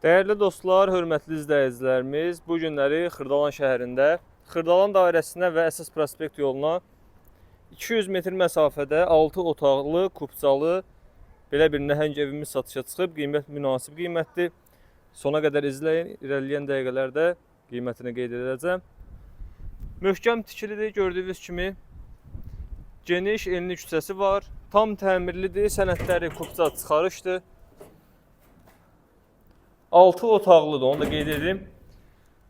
Değerli dostlar, hörmətli izləyicilərimiz, bu günləri Xırdalan şəhərində, Xırdalan dairəsinə və əsas prospekt yoluna 200 metr məsafədə 6 otaqlı, kupçalı belə bir nəhəng evimiz satışa çıxıb. Qiymət münasib qiymətdir. Sona qədər izləyin, irəliləyən dəqiqələrdə qiymətini qeyd edəcəm. Möhkəm tikilidir, gördüyünüz kimi. Geniş, enli küçəsi var. Tam təmirlidir, sənədləri kupça çıxarışdır. 6 otaqlıdır, onu da qeyd edim.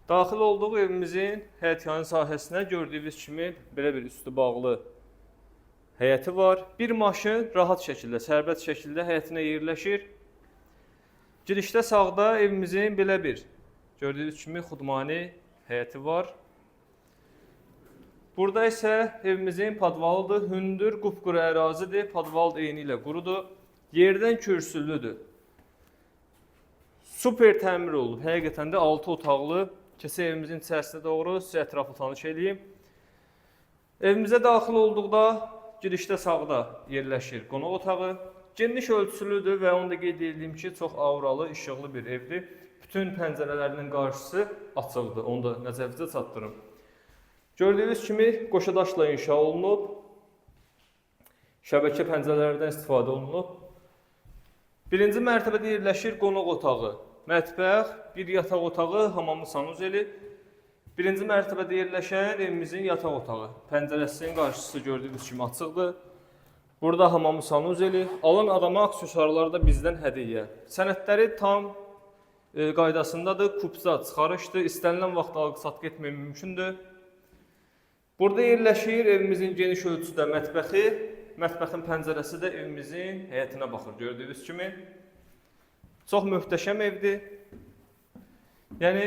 Daxil olduğu evimizin həyətyanı sahəsinə gördüyünüz kimi belə bir üstü bağlı həyəti var. Bir maşın rahat şəkildə, sərbəst şəkildə həyətinə yerləşir. Girişdə sağda evimizin belə bir gördüyünüz kimi xudmani həyəti var. Burada isə evimizin podvalıdır, hündür, qupquru ərazidir. Podval eyni ilə qurudur. Yerdən kürsülüdür. Super təmir olunub. Həqiqətən də 6 otaqlı. Keçək evimizin içərisinə doğru sizə ətraflı tanış edeyim. Evimizə daxil olduqda girişdə sağda yerləşir qonaq otağı. Geniş ölçülüdür və onu da qeyd edeyim ki, çox auralı, işıqlı bir evdir. Bütün pəncərələrinin qarşısı açıqdır. Onu da nəzərinizə çatdırım. Gördüyünüz kimi qoşadaşla inşa olunub. Şəbəkə pəncərələrdən istifadə olunub. Birinci mərtəbədə yerləşir qonaq otağı, mətbəx, bir yataq otağı, hamamlı sanuzeli. Birinci mərtəbədə yerləşən evimizin yataq otağı. Pəncərəsinin qarşısı gördüyünüz kimi açıqdır. Burada hamamlı sanuzeli. Alan adama aksesuarlar da bizdən hədiyyə. Sənədləri tam qaydasındadır. Kupça çıxarışdır. İstənilən vaxt alqı-satqı etmək mümkündür. Burada yerləşir evimizin geniş ölçüdə mətbəxi. Mətbəxin pəncərəsi də evimizin həyətinə baxır, gördüyünüz kimi. Çox möhtəşəm evdir. Yəni,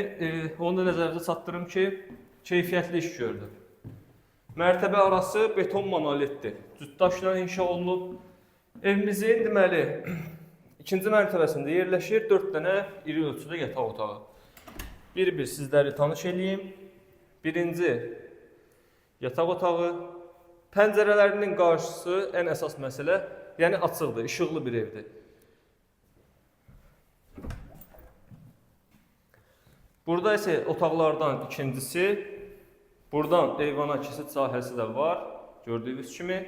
onu da nəzərinizə çatdırım ki, keyfiyyətli iş gördü. Mərtəbə arası beton monolitdir. Cütdaşla inşa olunub. Evimizin, deməli, ikinci mərtəbəsində yerləşir 4 dənə iri ölçüdə yataq otağı. Bir-bir sizləri tanış edeyim. Birinci yataq otağı. Pəncərələrinin qarşısı ən əsas məsələ, yəni açıqdır, işıqlı bir evdir. Burada isə otaqlardan ikincisi, buradan eyvana keçid sahəsi də var, gördüyünüz kimi.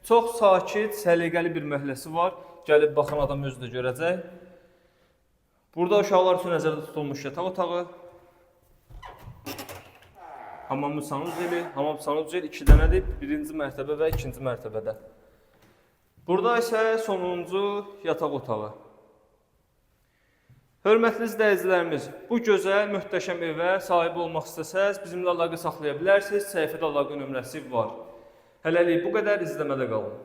Çox sakit, səliqəli bir məhəlləsi var, gəlib baxan adam özü də görəcək. Burada uşaqlar üçün nəzərdə tutulmuş yataq otağı. Hamamlı sanuzeli, hamam sanuzeli 2 dənədir, birinci mərtəbə və ikinci mərtəbədə. Burada isə sonuncu yataq otağı. Hörmətli izləyicilərimiz, bu gözəl, möhtəşəm evə sahib olmaq istəsəz, bizimlə əlaqə saxlaya bilərsiniz, səhifədə əlaqə nömrəsi var. Hələlik bu qədər, izləmədə qalın.